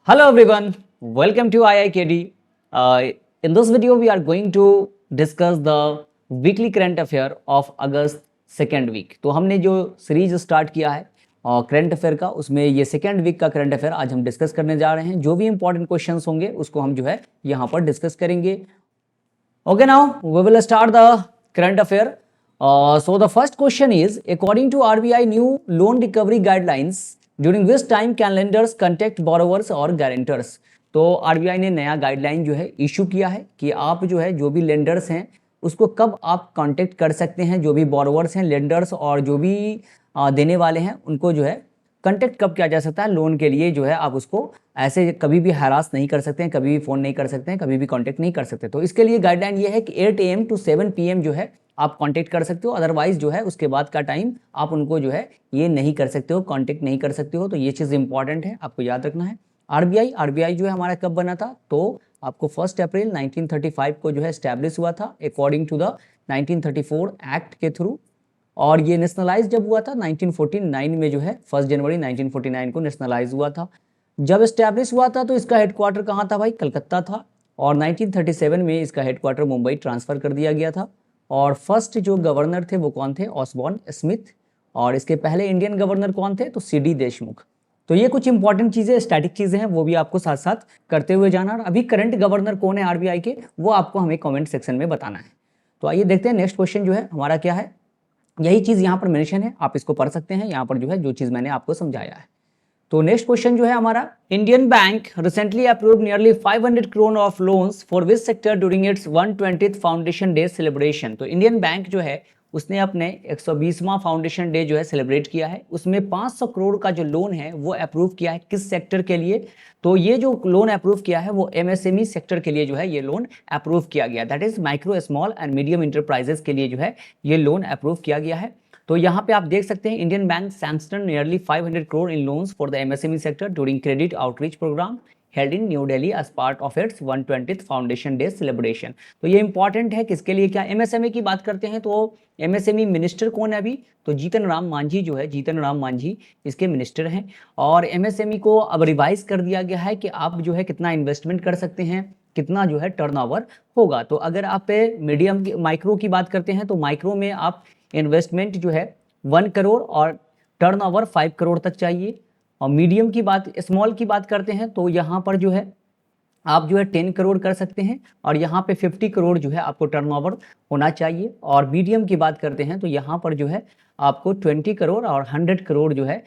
Hello everyone, welcome to IIKD. In this video, we are going to discuss the weekly current affair of August second week. तो हमने जो series start किया है current affair का, उसमें ये second week का करंट अफेयर आज हम डिस्कस करने जा रहे हैं। जो भी इंपॉर्टेंट क्वेश्चंस होंगे उसको हम जो है यहाँ पर डिस्कस करेंगे। Okay, now we will start the current affair. So the first question is, according to RBI new loan recovery guidelines, during which time can lenders contact borrowers or guarantors? तो RBI ने नया guideline जो है issue किया है कि आप जो है जो भी लेंडर्स हैं उसको कब आप कांटेक्ट कर सकते हैं, जो भी बोरोवर्स हैं, लेंडर्स और जो भी देने वाले हैं उनको जो है कांटेक्ट कब किया जा सकता है लोन के लिए। जो है आप उसको ऐसे कभी भी हरास नहीं कर सकते हैं, कभी भी फ़ोन नहीं कर सकते हैं, कभी भी कांटेक्ट नहीं कर सकते। तो इसके लिए गाइडलाइन ये है कि 8 AM to 7 PM जो है आप कांटेक्ट कर सकते हो, अदरवाइज जो है उसके बाद का टाइम आप उनको जो है ये नहीं कर सकते हो, कांटेक्ट नहीं कर सकते हो। तो ये चीज़ इंपॉर्टेंट है, आपको याद रखना है। आरबीआई जो है हमारा कब बना था, तो आपको 1 अप्रैल 1935 को जो है स्टैब्लिश हुआ था अकॉर्डिंग टू द 1934 एक्ट के थ्रू। और ये नेशनलाइज जब हुआ था 1949 में, जो है 1 जनवरी 1949 को नेशनलाइज हुआ था। जब इस्टेब्लिश हुआ था तो इसका हेडक्वार्टर कहाँ था भाई, कलकत्ता था। और 1937 में इसका हेडक्वार्टर मुंबई ट्रांसफ़र कर दिया गया था। और फर्स्ट जो गवर्नर थे वो कौन थे, ऑसबॉर्न स्मिथ। और इसके पहले इंडियन गवर्नर कौन थे, तो CD देशमुख। तो ये कुछ इंपॉर्टेंट चीज़ें, स्टैटिक चीज़ें हैं, वो भी आपको साथ साथ करते हुए जाना। और अभी करंट गवर्नर कौन है RBI के, वो आपको हमें कमेंट सेक्शन में बताना है। तो आइए देखते हैं नेक्स्ट क्वेश्चन जो है हमारा क्या है। यही चीज़ यहाँ पर मेंशन है, आप इसको पढ़ सकते हैं यहाँ पर जो है जो चीज़ मैंने आपको समझाया है। तो नेक्स्ट क्वेश्चन जो है हमारा, Indian bank recently approved nearly 500 crore of loans for which sector during its 120th foundation day celebration. तो इंडियन बैंक जो है उसने अपने 120वां फाउंडेशन डे जो है सेलिब्रेट किया है। उसमें 500 करोड़ का जो लोन है वो अप्रूव किया है किस सेक्टर के लिए, तो ये जो लोन अप्रूव किया है वो MSME सेक्टर के लिए जो है ये लोन अप्रूव किया गया, that is micro small and medium enterprises के लिए जो है ये लोन अप्रूव किया गया है। तो यहाँ पे आप देख सकते हैं Indian bank sanctioned nearly 500 crore in loans for the MSME sector during credit outreach programme held in new Delhi as part of its 120th foundation day celebration. तो ये इंपॉर्टेंट है किसके लिए, क्या MSME की बात करते हैं तो MSME मिनिस्टर कौन है अभी, तो जीतन राम मांझी जो है, जीतन राम मांझी इसके मिनिस्टर हैं। और MSME को अब रिवाइज कर दिया गया है कि आप जो है कितना इन्वेस्टमेंट कर सकते हैं, कितना जो है टर्नओवर होगा। तो अगर आप मीडियम माइक्रो की बात करते हैं तो माइक्रो में आप इन्वेस्टमेंट जो है 1 करोड़ और टर्नओवर 5 करोड़ तक चाहिए। और मीडियम की बात, स्मॉल की बात करते हैं तो यहाँ पर जो है आप जो है 10 करोड़ कर सकते हैं और यहाँ पे 50 करोड़ जो है आपको टर्नओवर होना चाहिए। और मीडियम की बात करते हैं तो यहाँ पर जो है आपको 20 करोड़ और 100 करोड़ जो है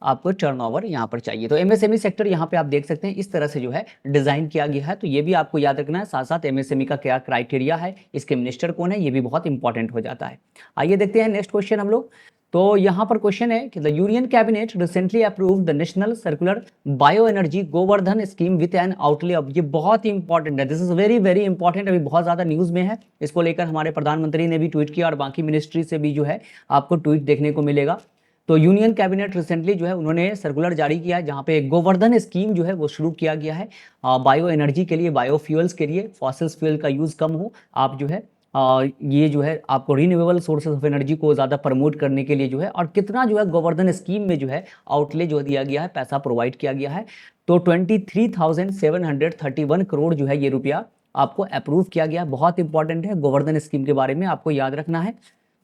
आपको टर्नओवर यहाँ पर चाहिए। तो MSME सेक्टर यहाँ पे आप देख सकते हैं इस तरह से जो है डिज़ाइन किया गया है। तो ये भी आपको याद रखना है, साथ साथ MSME का क्या क्राइटेरिया है, इसके मिनिस्टर कौन है, ये भी बहुत इंपॉर्टेंट हो जाता है। आइए देखते हैं नेक्स्ट क्वेश्चन हम लोग। तो यहाँ पर क्वेश्चन है कि the union cabinet recently approved the national circular bio energy Gobardhan scheme with N outlay of, ये बहुत ही इंपॉर्टेंट है, this is very very important, अभी बहुत ज़्यादा न्यूज़ में है। इसको लेकर हमारे प्रधानमंत्री ने भी ट्वीट किया और बाकी मिनिस्ट्री से भी जो है आपको ट्वीट देखने को मिलेगा। तो यूनियन कैबिनेट रिसेंटली जो है उन्होंने सर्कुलर जारी किया है जहाँ पे गोवर्धन स्कीम जो है वो शुरू किया गया है बायो एनर्जी के लिए, बायोफ्यूल्स के लिए, फॉसिल्स फ्यूल का यूज़ कम हो, आप जो है ये जो है आपको रीन्यूएबल सोर्सेज ऑफ एनर्जी को ज़्यादा प्रमोट करने के लिए जो है, और कितना जो है गोवर्धन स्कीम में जो है आउटले जो दिया गया है, पैसा प्रोवाइड किया गया है, तो 23,731 करोड़ जो है ये रुपया आपको अप्रूव किया गया। बहुत इंपॉर्टेंट है, गोवर्धन स्कीम के बारे में आपको याद रखना है।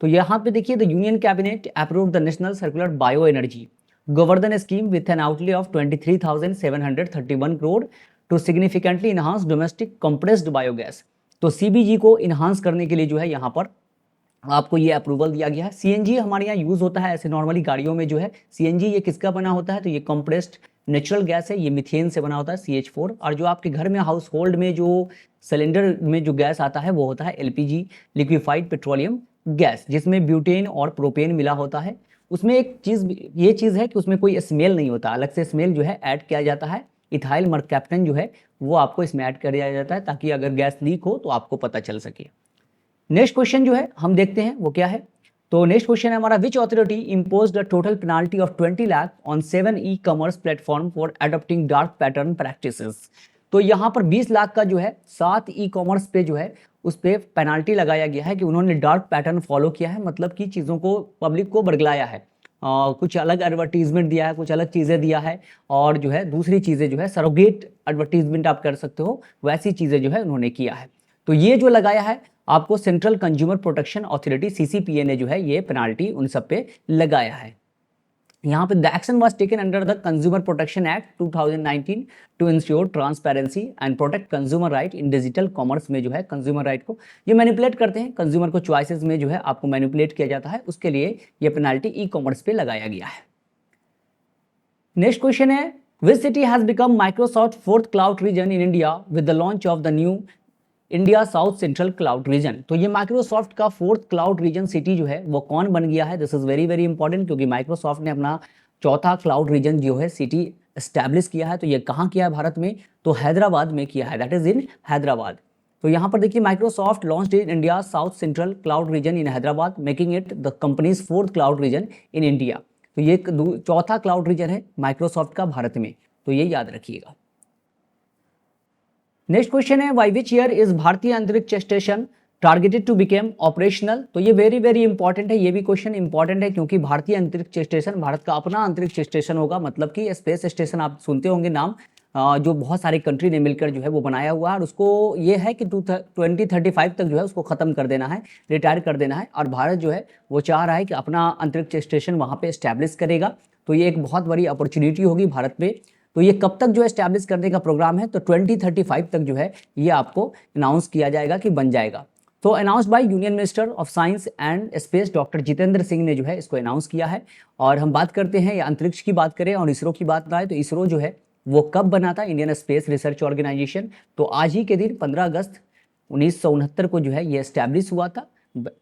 तो यहाँ पे देखिए, the union cabinet approved the national circular bio energy Gobardhan scheme with an outlay of 23,731 crore to significantly enhance domestic compressed biogas. तो CBG को इन्हांस करने के लिए जो है यहाँ पर आपको ये अप्रूवल दिया गया है। CNG हमारे यहाँ यूज़ होता है ऐसे नॉर्मली गाड़ियों में जो है CNG, ये किसका बना होता है, तो ये कंप्रेस्ड नेचुरल गैस है, ये मीथेन से बना होता है CH4। और जो आपके घर में हाउस होल्ड में जो सिलेंडर में जो गैस आता है वो होता है LPG, लिक्विफाइड पेट्रोलियम गैस, जिसमें ब्यूटेन और प्रोपेन मिला होता है। उसमें एक चीज़ ये चीज़ है कि उसमें कोई स्मेल नहीं होता, अलग से स्मेल जो है ऐड किया जाता है। इथाइल मर्कैप्टन जो है वो आपको इसमें ऐड कर दिया जाता है ताकि अगर गैस लीक हो तो आपको पता चल सके। नेक्स्ट क्वेश्चन जो है हम देखते हैं वो क्या है। तो नेक्स्ट क्वेश्चन है हमारा, which authority imposed a total penalty of 20 lakh on 7 e-commerce platform for adopting dark pattern practices. तो यहाँ पर 20 लाख का जो है 7 ई-कॉमर्स पे जो है उस पर पेनाल्टी लगाया गया है कि उन्होंने डार्क पैटर्न फॉलो किया है, मतलब कि चीज़ों को, पब्लिक को बरगलाया है। कुछ अलग एडवर्टीजमेंट दिया है, कुछ अलग चीज़ें दिया है, और जो है दूसरी चीज़ें जो है सरोगेट एडवर्टीजमेंट आप कर सकते हो, वैसी चीज़ें जो है उन्होंने किया है। तो ये जो लगाया है आपको central consumer protection authority CCPA ने जो है ये पेनाल्टी उन सब पे लगाया है। यहाँ पे the action was taken under the consumer protection act 2019 to ensure transparency and protect consumer right in digital commerce में जो है कंज्यूमर राइट को ये मैनिपुलेट करते हैं, कंज्यूमर को चॉइसेस में जो है आपको मैनिपुलेट किया जाता है, उसके लिए ये पेनाल्टी ई-कॉमर्स पे लगाया गया है। नेक्स्ट क्वेश्चन है, which city has become Microsoft fourth cloud region in India with the launch of the new India south central cloud region. तो ये माइक्रोसॉफ्ट का फोर्थ क्लाउड रीजन सिटी जो है वो कौन बन गया है? This is very very important, क्योंकि माइक्रोसॉफ्ट ने अपना चौथा क्लाउड रीजन जो है सिटी एस्टैब्लिश किया है। तो ये कहाँ किया है भारत में? तो हैदराबाद में किया है, दैट इज इन हैदराबाद। तो यहाँ पर देखिए Microsoft launched in India south central cloud region in Hyderabad, making it the company's fourth cloud region in India. तो ये चौथा क्लाउड रीजन है माइक्रोसॉफ्ट का भारत में, तो ये याद रखिएगा। नेक्स्ट क्वेश्चन है, by which year is Bharatiya Antariksh station targeted to become operational. तो ये वेरी वेरी इंपॉर्टेंट है, ये भी क्वेश्चन इंपॉर्टेंट है, क्योंकि भारतीय अंतरिक्ष स्टेशन भारत का अपना अंतरिक्ष स्टेशन होगा। मतलब कि स्पेस स्टेशन आप सुनते होंगे नाम, जो बहुत सारी कंट्री ने मिलकर जो है वो बनाया हुआ है, और उसको ये है कि 2035 तक जो है उसको ख़त्म कर देना है, रिटायर कर देना है, और भारत जो है वो चाह रहा है कि अपना अंतरिक्ष स्टेशन वहाँ पे इस्टेब्लिश करेगा। तो ये एक बहुत बड़ी अपॉर्चुनिटी होगी भारत में। तो ये कब तक जो है इस्टेब्लिश करने का प्रोग्राम है? तो 2035 तक जो है ये आपको अनाउंस किया जाएगा कि बन जाएगा। तो announce by union minister of science and space doctor Jitendra Singh ने जो है इसको अनाउंस किया है। और हम बात करते हैं या अंतरिक्ष की बात करें और इसरो की बात आए, तो इसरो जो है वो कब बना था? Indian space research organisation. तो आज ही के दिन 15 अगस्त 1969 को जो है ये एस्टैब्लिश हुआ था,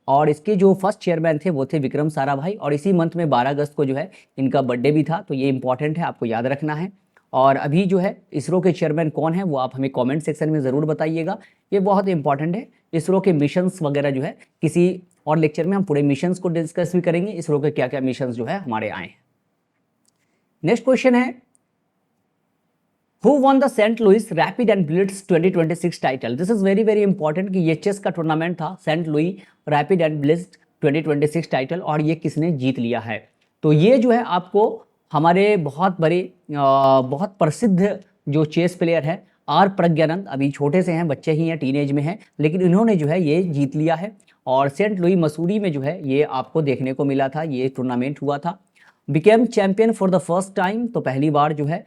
और इसके जो फर्स्ट चेयरमैन थे वो थे विक्रम साराभाई, और इसी मंथ में 12 अगस्त को जो है इनका बर्थडे भी था। तो ये इंपॉर्टेंट है, आपको याद रखना है। और अभी जो है इसरो के चेयरमैन कौन है वो आप हमें कमेंट सेक्शन में ज़रूर बताइएगा, ये बहुत इंपॉर्टेंट है। इसरो के मिशंस वगैरह जो है किसी और लेक्चर में हम पूरे मिशंस को डिस्कस भी करेंगे, इसरो के क्या क्या मिशंस जो है हमारे आए हैं। नेक्स्ट क्वेश्चन है, Who won the Saint Louis rapid and blitz 2026 title? This is very very important कि ये चेस का टूर्नामेंट था, Saint Louis rapid and blitz 2026 title, और ये किसने जीत लिया है? तो ये जो है आपको हमारे बहुत बड़े बहुत प्रसिद्ध जो चेस प्लेयर है आर प्रज्ञानंद, अभी छोटे से हैं, बच्चे ही हैं, टीनेज में हैं, लेकिन इन्होंने जो है ये जीत लिया है। और सेंट लुई मसूरी में जो है ये आपको देखने को मिला था, ये टूर्नामेंट हुआ था। Became champion for the first time, तो पहली बार जो है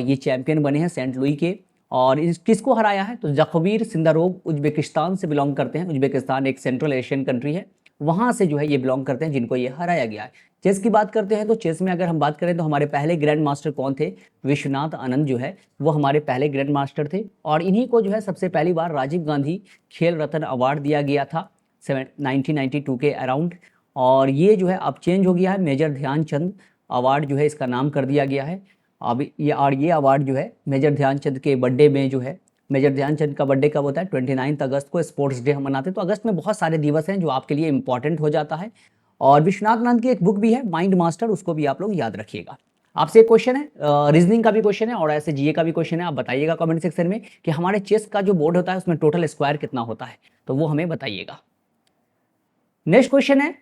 ये चैंपियन बने हैं सेंट लुई के। और किसको हराया है? तो जखवीर सिंदारोग उज्बेकिस्तान से बिलोंग करते हैं। उज्बेकिस्तान एक सेंट्रल एशियन कंट्री है, वहाँ से जो है ये बिलोंग करते हैं, जिनको ये हराया गया है। चेस की बात करते हैं तो चेस में अगर हम बात करें तो हमारे पहले ग्रैंड मास्टर कौन थे? विश्वनाथ आनंद जो है वो हमारे पहले ग्रैंड मास्टर थे, और इन्हीं को जो है सबसे पहली बार राजीव गांधी खेल रत्न अवार्ड दिया गया था 1992 के अराउंड। और ये जो है अब चेंज हो गया है, मेजर ध्यानचंद अवार्ड जो है इसका नाम कर दिया गया है अब ये अवार्ड जो है मेजर ध्यानचंद के बर्थडे में जो है, मेजर ध्यानचंद का बर्थडे कब होता है? 29 अगस्त को स्पोर्ट्स डे हम मनाते हैं। तो अगस्त में बहुत सारे दिवस हैं जो आपके लिए इंपॉर्टेंट हो जाता है। और विश्वनाथ आनंद की एक बुक भी है माइंड मास्टर, उसको भी आप लोग याद रखिएगा। आपसे एक क्वेश्चन है, रीजनिंग का भी क्वेश्चन है और ऐसे जीए का भी क्वेश्चन है। आप बताइएगा कमेंट सेक्शन में कि हमारे चेस का जो बोर्ड होता है उसमें टोटल स्क्वायर कितना होता है, तो वो हमें बताइएगा। नेक्स्ट क्वेश्चन है,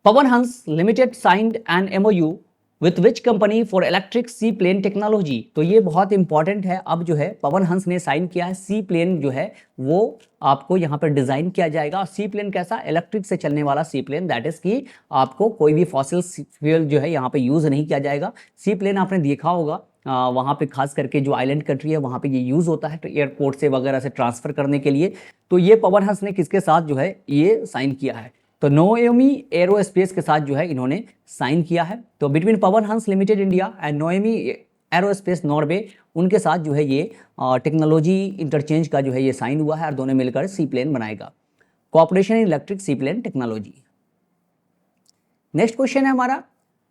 Pawan Hans limited signed an MOU with which company for electric seaplane technology. तो ये बहुत इंपॉर्टेंट है। अब जो है पवन हंस ने साइन किया है, सी प्लेन जो है वो आपको यहाँ पर डिजाइन किया जाएगा। सी प्लेन कैसा? इलेक्ट्रिक से चलने वाला सी प्लेन, दैट इज कि आपको कोई भी फॉसिल फ्यूल जो है यहाँ पे यूज नहीं किया जाएगा। सी प्लेन आपने देखा होगा वहाँ पे खास करके जो आइलैंड कंट्री है वहाँ पे ये यूज होता है, तो एयरपोर्ट से वगैरह से ट्रांसफर करने के लिए। तो ये पवन हंस ने किसके साथ जो है ये साइन किया है? तो नोएमी एरोस्पेस के साथ जो है इन्होंने साइन किया है। तो between Pawan Hans limited India and Noemie aerospace Norway, उनके साथ जो है ये टेक्नोलॉजी इंटरचेंज का जो है ये साइन हुआ है, और दोनों मिलकर सी प्लेन बनाएगा। Cooperation in electric seaplane technology. Next question है हमारा,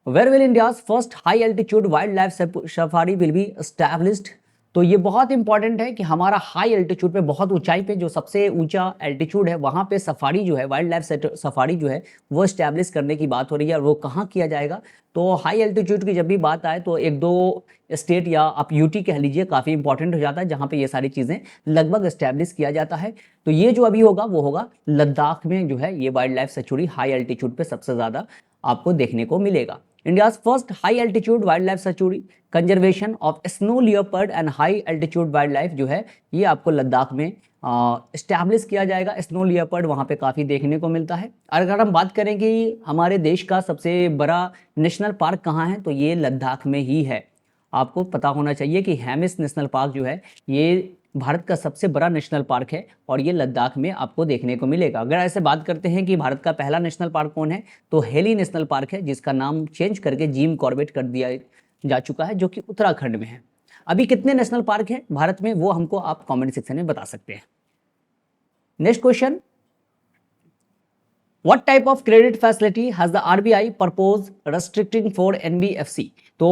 where will India's first high altitude wildlife safari will be established. तो ये बहुत इंपॉर्टेंट है कि हमारा हाई एल्टीट्यूड पे, बहुत ऊंचाई पे, जो सबसे ऊंचा एल्टीट्यूड है वहाँ पे सफारी जो है, वाइल्ड लाइफ सफारी जो है वो इस्टेब्लिश करने की बात हो रही है। और वो कहाँ किया जाएगा? तो हाई एल्टीट्यूड की जब भी बात आए तो एक दो स्टेट या आप यूटी कह लीजिए काफ़ी इंपॉर्टेंट हो जाता है, जहाँ पे ये सारी चीज़ें लगभग इस्टेब्लिश किया जाता है। तो ये जो अभी होगा वो होगा लद्दाख में जो है ये wild life sanctuary high altitude पे सबसे ज़्यादा आपको देखने को मिलेगा। India's first high altitude wild life sanctuary, conservation of snow leopard and high altitude wild life जो है ये आपको लद्दाख में इस्टेब्लिश किया जाएगा। स्नो लियोपर्ड वहाँ पे काफ़ी देखने को मिलता है। अगर हम बात करें कि हमारे देश का सबसे बड़ा नेशनल पार्क कहाँ है, तो ये लद्दाख में ही है। आपको पता होना चाहिए कि हेमिस नेशनल पार्क जो है ये भारत का सबसे बड़ा नेशनल पार्क है और ये लद्दाख में आपको देखने को मिलेगा। अगर ऐसे बात करते हैं कि भारत का पहला नेशनल पार्क कौन है, तो हेली नेशनल पार्क है, जिसका नाम चेंज करके जिम कॉर्बेट कर दिया जा चुका है, जो कि उत्तराखंड में है। अभी कितने नेशनल पार्क हैं भारत में, वो हमको आप कमेंट सेक्शन में बता सकते हैं। Next question, What type of credit facility has the RBI proposed restricting for NBFC? तो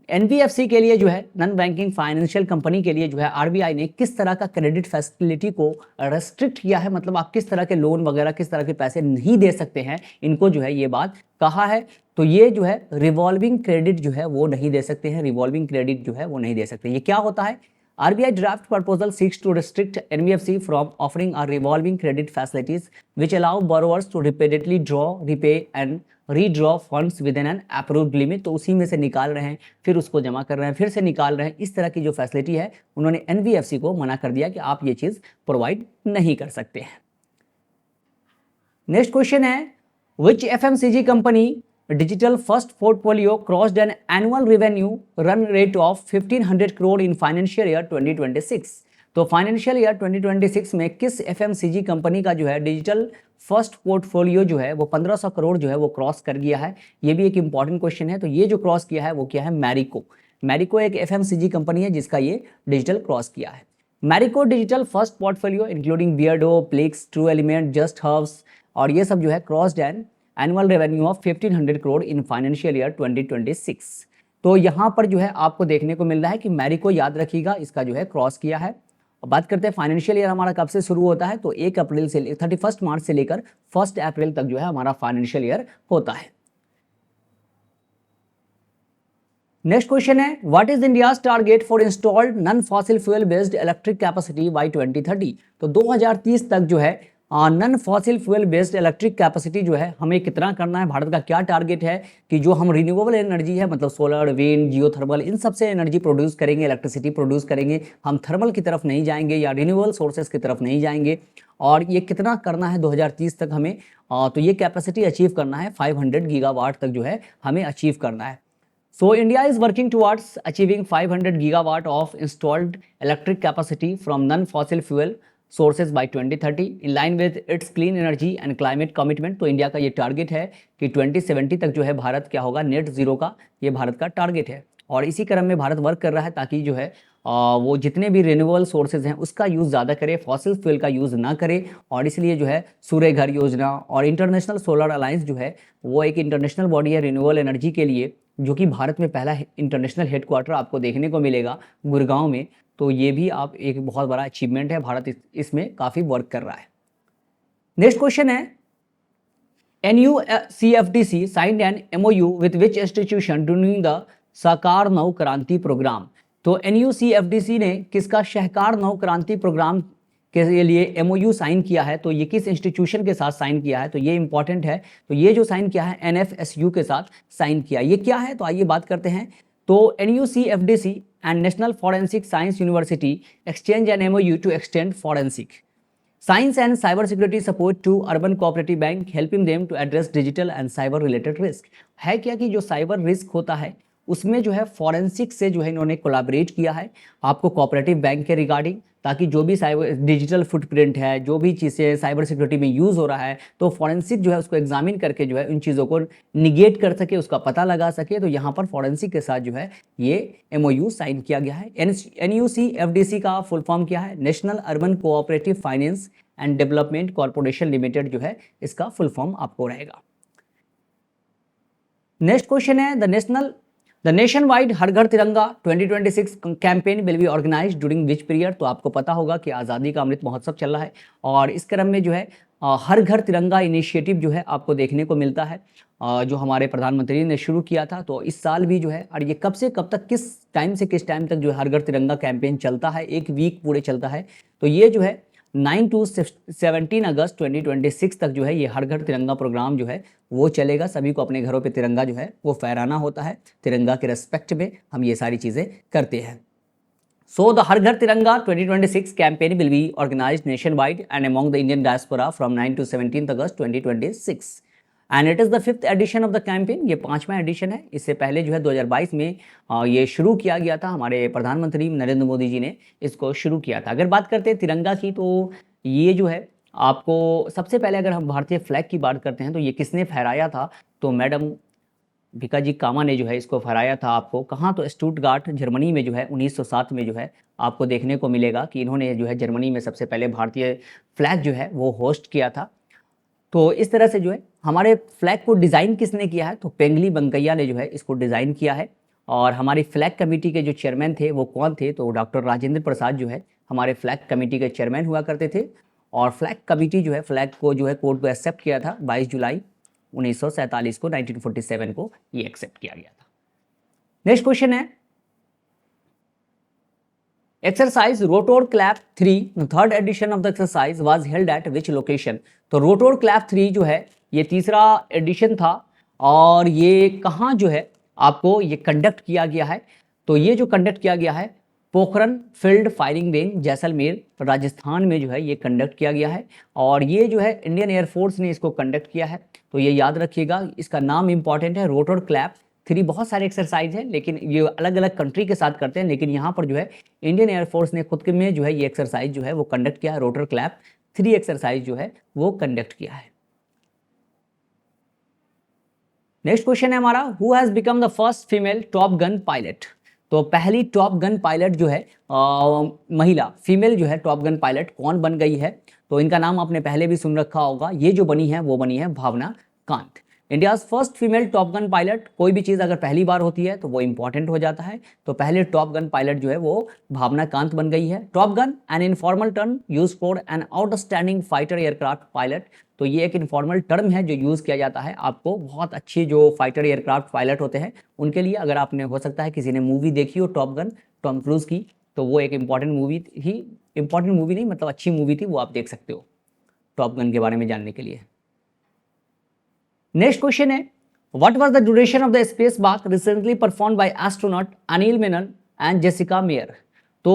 NBFC के लिए जो है, नॉन बैंकिंग फाइनेंशियल कंपनी के लिए जो है आरबीआई ने किस तरह का क्रेडिट फैसिलिटी को रेस्ट्रिक्ट किया है, मतलब आप किस तरह के लोन वगैरह किस तरह के पैसे नहीं दे सकते हैं, इनको जो है ये बात कहा है। तो ये जो है रिवॉल्विंग क्रेडिट जो है वो नहीं दे सकते हैं, रिवॉल्विंग क्रेडिट जो है वो नहीं दे सकते। ये क्या होता है? RBI draft proposal seeks to restrict NBFC from offering a revolving credit facilities which allow borrowers to repeatedly draw, repay and redraw funds within an approved limit। तो उसी में से निकाल रहे हैं, फिर उसको जमा कर रहे हैं, फिर से निकाल रहे हैं। इस तरह की जो फैसिलिटी है उन्होंने NBFC को मना कर दिया कि आप ये चीज़ प्रोवाइड नहीं कर सकते हैं। नेक्स्ट क्वेश्चन है, विच FMCG company digital first portfolio crossed an annual revenue run rate of 1500 crore in financial year 2026। तो फाइनेंशियल ईयर 2026 में किस FMCG कंपनी का जो है डिजिटल फर्स्ट पोर्टफोलियो जो है वो 1500 करोड़ जो है वो क्रॉस कर गया है? ये भी एक इंपॉर्टेंट क्वेश्चन है। तो ये जो क्रॉस किया है वो क्या है? मैरिको। मैरिको एक FMCG कंपनी है जिसका ये डिजिटल क्रॉस किया है। Marico digital first portfolio including Beardo, Plix, True Element, Just Herbs और ये सब जो है crossed and annual revenue of 1500 crore in financial year 2026। तो यहाँ पर जो है आपको देखने को मिल रहा है कि मैरिको, याद रखिएगा, इसका जो है क्रॉस किया है। अब बात करते हैं फाइनेंशियल ईयर हमारा कब से शुरू होता है, तो 1 अप्रैल से 31 मार्च से लेकर 1 अप्रैल तक जो है हमारा फाइनेंशियल ईयर होता है। नेक्स्ट क्वेश्चन है, what is India's target for installed non fossil fuel based electric capacity by 2030। तो 2030 तक जो है non fossil fuel based electric capacity जो है हमें कितना करना है, भारत का क्या टारगेट है कि जो हम रिन्यूएबल एनर्जी है, मतलब सोलर, विंड, जियोथर्मल, इन सब से एनर्जी प्रोड्यूस करेंगे, इलेक्ट्रिसिटी प्रोड्यूस करेंगे, हम थर्मल की तरफ नहीं जाएंगे या रिन्यूएबल सोर्सेज की तरफ नहीं जाएंगे। और ये कितना करना है 2030 तक हमें, तो ये कैपेसिटी अचीव करना है 500 गीगावाट तक जो है हमें अचीव करना है। So India is working towards achieving 500 gigawatt of installed electric capacity from non-fossil fuel sources by 2030 in line with its clean energy and climate commitment। तो इंडिया का ये टारगेट है कि 2070 तक जो है भारत क्या होगा, नेट जीरो का ये भारत का टारगेट है। और इसी क्रम में भारत वर्क कर रहा है ताकि जो है वो जितने भी रिन्यूएबल सोर्सेज हैं उसका यूज़ ज़्यादा करे, फॉसिल फ्यूल का यूज़ ना करे। और इसलिए जो है सूर्य घर योजना और इंटरनेशनल सोलर अलायंस जो है वो एक इंटरनेशनल बॉडी है रिन्यूएबल एनर्जी के लिए, जो कि भारत में पहला इंटरनेशनल हेडक्वार्टर आपको देखने को मिलेगा गुड़गांव में। तो ये भी आप एक बहुत बड़ा अचीवमेंट है, भारत इसमें काफ़ी वर्क कर रहा है। नेक्स्ट क्वेश्चन है, NUCFDC signed an MOU with which institution during the Sahkar Nav Kranti programme. तो NUCFDC ने किसका सहकार नव क्रांति प्रोग्राम के लिए MOU साइन किया है, तो ये किस इंस्टीट्यूशन के साथ साइन किया है, तो ये इंपॉर्टेंट है। तो ये जो साइन किया है NFSU के साथ साइन किया, ये क्या है, तो आइए बात करते हैं। तो NUCFDC and national forensic science university exchange an MOU to extend forensic science and cyber security support to urban cooperative bank, helping them to address digital and cyber related risk. है क्या कि जो साइबर रिस्क होता है उसमें जो है forensic से जो है इन्होंने कोलैबोरेट किया है आपको कोऑपरेटिव बैंक के रिगार्डिंग, ताकि जो भी साइबर डिजिटल फुटप्रिंट है, जो भी चीज़ें साइबर सिक्योरिटी में यूज़ हो रहा है, तो फॉरेंसिक जो है उसको एग्जामिन करके जो है उन चीज़ों को निगेट कर सके, उसका पता लगा सके। तो यहाँ पर फॉरेंसिक के साथ जो है ये MOU साइन किया गया है। NUCFDC का फुल फॉर्म क्या है, national urban cooperative finance and development corporation limited जो है इसका फुल फॉर्म आपको रहेगा। नेक्स्ट क्वेश्चन है, the nationwide Har Ghar Tiranga 2026 campaign will be organised during which period. तो आपको पता होगा कि आज़ादी का अमृत महोत्सव चल रहा है और इस क्रम में जो है हर घर तिरंगा इनिशिएटिव जो है आपको देखने को मिलता है, जो हमारे प्रधानमंत्री ने शुरू किया था। तो इस साल भी जो है, और ये कब से कब तक, किस टाइम से किस टाइम तक जो है हर घर तिरंगा कैंपेन चलता है, 1 वीक पूरे चलता है। तो ये जो है 9 to 17 अगस्त 2026 तक जो है ये हर घर तिरंगा प्रोग्राम जो है वो चलेगा। सभी को अपने घरों पे तिरंगा जो है वो फहराना होता है। तिरंगा के रेस्पेक्ट में हम ये सारी चीज़ें करते हैं। So the Har Ghar Tiranga 2026 campaign will be organized nationwide and among the Indian diaspora from 9 to 17th August 2026. And it is the 5th edition of the campaign। ये 5वां एडिशन है। इससे पहले जो है 2022 में ये शुरू किया गया था। हमारे प्रधानमंत्री नरेंद्र मोदी जी ने इसको शुरू किया था। अगर बात करते हैं तिरंगा की, तो ये जो है आपको सबसे पहले अगर हम भारतीय फ्लैग की बात करते हैं तो ये किसने फहराया था, तो मैडम भिकाजी कामा ने जो है इसको फहराया था। आपको कहाँ, तो स्टुटगार्ट जर्मनी में जो है 1907 में जो है आपको देखने को मिलेगा कि इन्होंने जो है जर्मनी में सबसे पहले भारतीय फ्लैग जो है वो होस्ट किया था। तो इस तरह से जो है हमारे फ्लैग को डिज़ाइन किसने किया है, तो पेंगली बंकैया ने जो है इसको डिज़ाइन किया है। और हमारी फ्लैग कमेटी के जो चेयरमैन थे वो कौन थे, तो डॉक्टर राजेंद्र प्रसाद जो है हमारे फ्लैग कमेटी के चेयरमैन हुआ करते थे। और फ्लैग कमेटी जो है फ्लैग को जो है कोर्ट को एक्सेप्ट किया था 22 जुलाई 1947 को, 1947 को ये एक्सेप्ट किया गया था। नेक्स्ट क्वेश्चन है exercise Rotor Clap 3, third edition of the exercise was held at which location. तो रोटोर क्लैप 3 जो है ये तीसरा एडिशन था और ये कहाँ जो है आपको ये कंडक्ट किया गया है, तो ये जो कंडक्ट किया गया है Pokhran field firing range Jaisalmer Rajasthan में जो है ये कंडक्ट किया गया है। और ये जो है इंडियन एयरफोर्स ने इसको कंडक्ट किया है। तो ये याद रखिएगा, इसका नाम इंपॉर्टेंट है रोटोर क्लैप 3। बहुत सारे एक्सरसाइज हैं लेकिन ये अलग अलग कंट्री के साथ करते हैं, लेकिन यहाँ पर जो है इंडियन एयरफोर्स ने खुद के में जो है ये एक्सरसाइज जो है वो कंडक्ट किया है। रोटोर क्लैप 3 एक्सरसाइज जो है वो कंडक्ट किया है। नेक्स्ट क्वेश्चन है हमारा who has become the first female top gun pilot. तो पहली टॉप गन पायलट जो है महिला फीमेल जो है टॉप गन पायलट कौन बन गई है, तो इनका नाम आपने पहले भी सुन रखा होगा। ये जो बनी है वो बनी है Bhawana Kanth. India's first female top gun pilot. कोई भी चीज़ अगर पहली बार होती है तो वो इंपॉर्टेंट हो जाता है। तो पहले टॉप गन पायलट जो है वो भावना कांत बन गई है। Top gun an informal term use for an outstanding fighter aircraft pilot. तो ये एक इनफॉर्मल टर्म है जो यूज़ किया जाता है आपको बहुत अच्छे जो फाइटर एयरक्राफ्ट पायलट होते हैं उनके लिए। अगर आपने हो सकता है किसी ने मूवी देखी हो टॉप गन टॉम क्रूज की, तो वो एक इंपॉर्टेंट मूवी ही, इंपॉर्टेंट मूवी नहीं मतलब अच्छी मूवी थी, वो आप देख सकते हो टॉप गन के बारे में जानने के लिए। नेक्स्ट क्वेश्चन है what was the duration of the space walk recently performed by astronaut Anil Menon and Jessica mayor. तो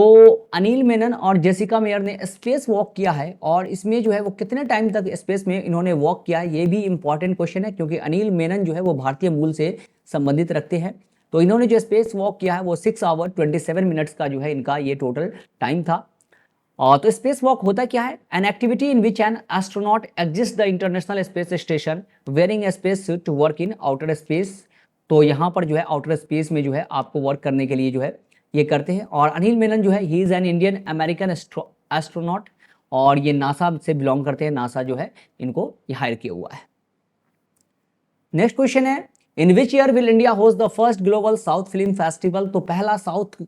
अनिल मेनन और जेसिका मेयर ने स्पेस वॉक किया है और इसमें जो है वो कितने टाइम तक स्पेस में इन्होंने वॉक किया है, ये भी इंपॉर्टेंट क्वेश्चन है क्योंकि अनिल मेनन जो है वो भारतीय मूल से संबंधित रखते हैं। तो इन्होंने जो स्पेस वॉक किया है वो 6 आवर 27 मिनट्स का जो है इनका ये टोटल टाइम था। और तो स्पेस वॉक होता क्या है, an activity in which an astronaut exist the international space station wearing a space suit to work in outer space. तो यहाँ पर जो है आउटर स्पेस में जो है आपको वर्क करने के लिए जो है ये करते हैं। और अनिल मेनन जो है he is an Indian American astronaut और ये नासा से बिलोंग करते हैं। नासा जो है इनको ये हायर किया हुआ है। नेक्स्ट क्वेश्चन है in which year will India host the first global south film festival. तो पहला साउथ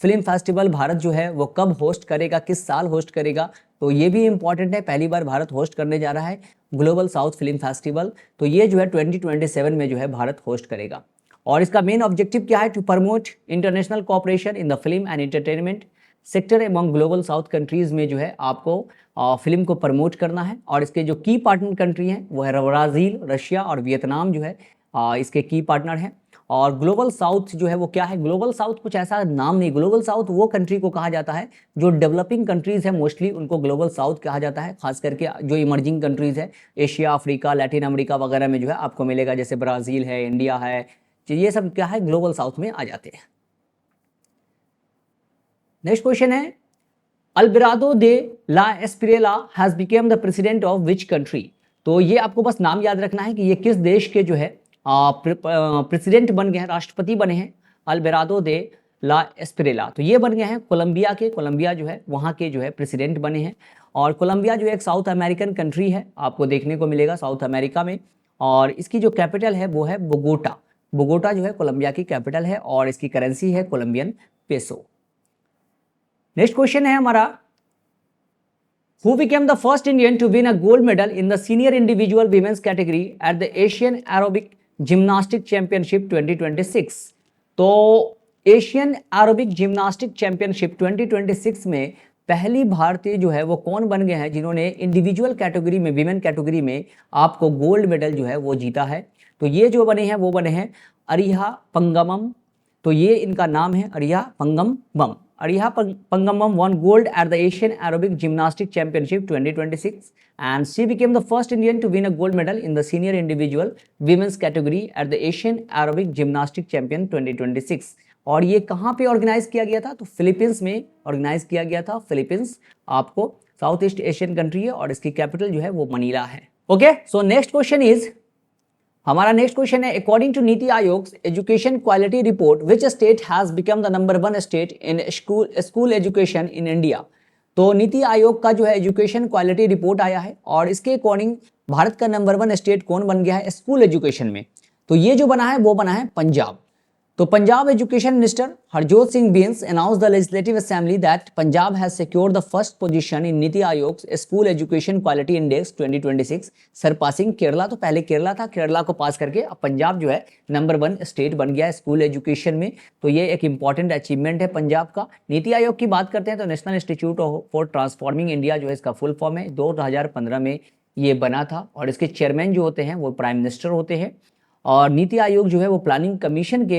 फिल्म फेस्टिवल भारत जो है वो कब होस्ट करेगा, किस साल होस्ट करेगा, तो ये भी इंपॉर्टेंट है। पहली बार भारत होस्ट करने जा रहा है ग्लोबल साउथ फिल्म फेस्टिवल। तो ये जो है 2027 में जो है भारत होस्ट करेगा। और इसका मेन ऑब्जेक्टिव क्या है, to promote international cooperation in the film and entertainment sector among global south countries में जो है आपको फिल्म को प्रमोट करना है। और इसके जो की पार्टनर कंट्री हैं वो है ब्राज़ील, रशिया और वियतनाम जो है इसके की पार्टनर हैं। और ग्लोबल साउथ जो है वो क्या है, ग्लोबल साउथ कुछ ऐसा नाम नहीं, ग्लोबल साउथ वो कंट्री को कहा जाता है जो डेवलपिंग कंट्रीज़ है मोस्टली उनको ग्लोबल साउथ कहा जाता है। खास करके जो इमर्जिंग कंट्रीज़ है एशिया, अफ्रीका, लैटिन अमेरिका वगैरह में जो है आपको मिलेगा, जैसे ब्राज़ील है, इंडिया है, ये सब क्या है ग्लोबल साउथ में आ जाते हैं। नेक्स्ट क्वेश्चन है Alberado de la Espirella has become the president of which country. तो ये आपको बस नाम याद रखना है कि ये किस देश के जो है प्रेसिडेंट बन गए हैं, राष्ट्रपति बने हैं। अल्बेराडो दे ला एस्पिरेला तो ये बन गए हैं कोलंबिया के, कोलंबिया जो है वहाँ के जो है प्रेसिडेंट बने हैं। और कोलंबिया जो एक साउथ अमेरिकन कंट्री है, आपको देखने को मिलेगा साउथ अमेरिका में। और इसकी जो कैपिटल है वो है बोगोटा। बोगोटा जो है कोलंबिया की कैपिटल है और इसकी करेंसी है कोलंबियन पेसो। नेक्स्ट क्वेश्चन है हमारा Who became the first Indian to win a gold medal in the senior individual women's category at the Asian Aerobic Gymnastic Championship 2026। तो एशियन एरोबिक जिम्नास्टिक चैंपियनशिप 2026 में पहली भारतीय जो है वो कौन बन गए हैं जिन्होंने इंडिविजुअल कैटेगरी में, विमेन कैटेगरी में आपको गोल्ड मेडल जो है वो जीता है? तो ये जो बने हैं वो बने हैं अरिहा पंगमम। तो ये इनका नाम है Ariha पंगमम। Ariha पंगमम won gold at the Asian Aerobic Gymnastics Championship 2026 and she became the first Indian to win a gold medal in the senior individual women's category at the Asian Aerobic Gymnastics Champion 2026। और ये कहाँ पे organise किया गया था? तो Philippines में organise किया गया था। फिलीपींस आपको साउथ ईस्ट एशियन कंट्री है और इसकी कैपिटल जो है वो मनीला है। Okay, so next question is, हमारा नेक्स्ट क्वेश्चन है, according to NITI Aayog education quality report which state has become the number 1 state in school education in India? तो नीति आयोग का जो है एजुकेशन क्वालिटी रिपोर्ट आया है और इसके अकॉर्डिंग भारत का नंबर 1 स्टेट कौन बन गया है स्कूल एजुकेशन में? तो ये जो बना है वो बना है पंजाब। तो Punjab education minister Harjot Singh beans announced the legislative assembly that Punjab has secured the first position in NITI Aayog school education quality index 2026 surpassing Kerala. तो पहले केरला था, केरला को पास करके अब पंजाब जो है नंबर 1 स्टेट बन गया है स्कूल एजुकेशन में। तो ये एक इंपॉर्टेंट अचीवमेंट है पंजाब का। नीति आयोग की बात करते हैं तो national institute for transforming India जो है इसका फुल फॉर्म है। 2015 में ये बना था और इसके चेयरमैन जो होते हैं वो प्राइम मिनिस्टर होते हैं। और नीति आयोग जो है वो प्लानिंग कमीशन के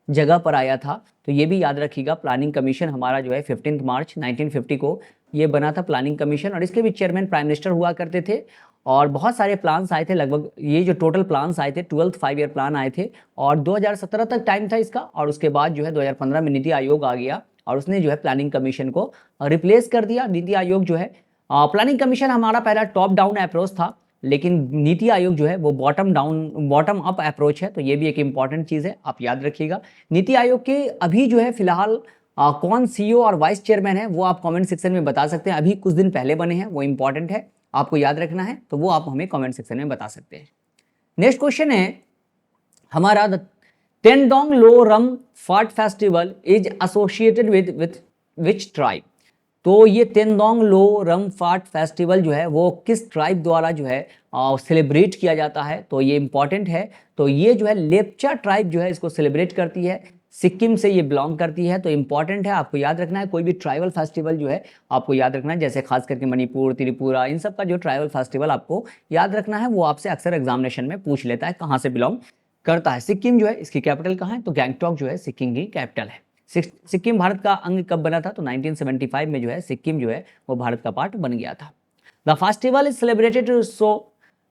जगह पर आया था। तो ये भी याद रखिएगा, प्लानिंग कमीशन हमारा जो है 15 मार्च 1950 को ये बना था प्लानिंग कमीशन और इसके भी चेयरमैन प्राइम मिनिस्टर हुआ करते थे। और बहुत सारे प्लान्स आए थे, लगभग ये जो टोटल प्लान्स आए थे 12th 5 ईयर प्लान आए थे और 2017 तक टाइम था इसका। और उसके बाद जो है 2015 में नीति आयोग आ गया और उसने जो है प्लानिंग कमीशन को रिप्लेस कर दिया। नीति आयोग जो है, प्लानिंग कमीशन हमारा पहला टॉप डाउन अप्रोच था, लेकिन नीति आयोग जो है वो बॉटम अप अप्रोच है। तो ये भी एक इंपॉर्टेंट चीज़ है, आप याद रखिएगा। नीति आयोग के अभी जो है फिलहाल कौन सीईओ और वाइस चेयरमैन है वो आप कमेंट सेक्शन में बता सकते हैं। अभी कुछ दिन पहले बने हैं, वो इंपॉर्टेंट है, आपको याद रखना है, तो वो आप हमें कमेंट सेक्शन में बता सकते हैं। नेक्स्ट क्वेश्चन है हमारा, द टेंडोंग लो रम फाट festival is associated with which tribe? तो ये तेंदोंग लो रम फाट फेस्टिवल जो है वो किस ट्राइब द्वारा जो है सेलिब्रेट किया जाता है? तो ये इंपॉर्टेंट है। तो ये जो है लेप्चा ट्राइब जो है इसको सेलिब्रेट करती है, सिक्किम से ये बिलोंग करती है। तो इंपॉर्टेंट है, आपको याद रखना है। कोई भी ट्राइबल फेस्टिवल जो है आपको याद रखना है, जैसे खास करके मणिपुर, त्रिपुरा, इन सब का जो ट्राइबल फेस्टिवल आपको याद रखना है वो आपसे अक्सर एग्जामिनेशन में पूछ लेता है कहाँ से बिलोंग करता है। सिक्किम जो है इसकी कैपिटल कहाँ है? तो गैंगटॉक जो है सिक्किम की कैपिटल है। सिक्किम भारत का अंग कब बना था? तो 1975 में जो है सिक्किम जो है वो भारत का पार्ट बन गया था। The festival is celebrated to show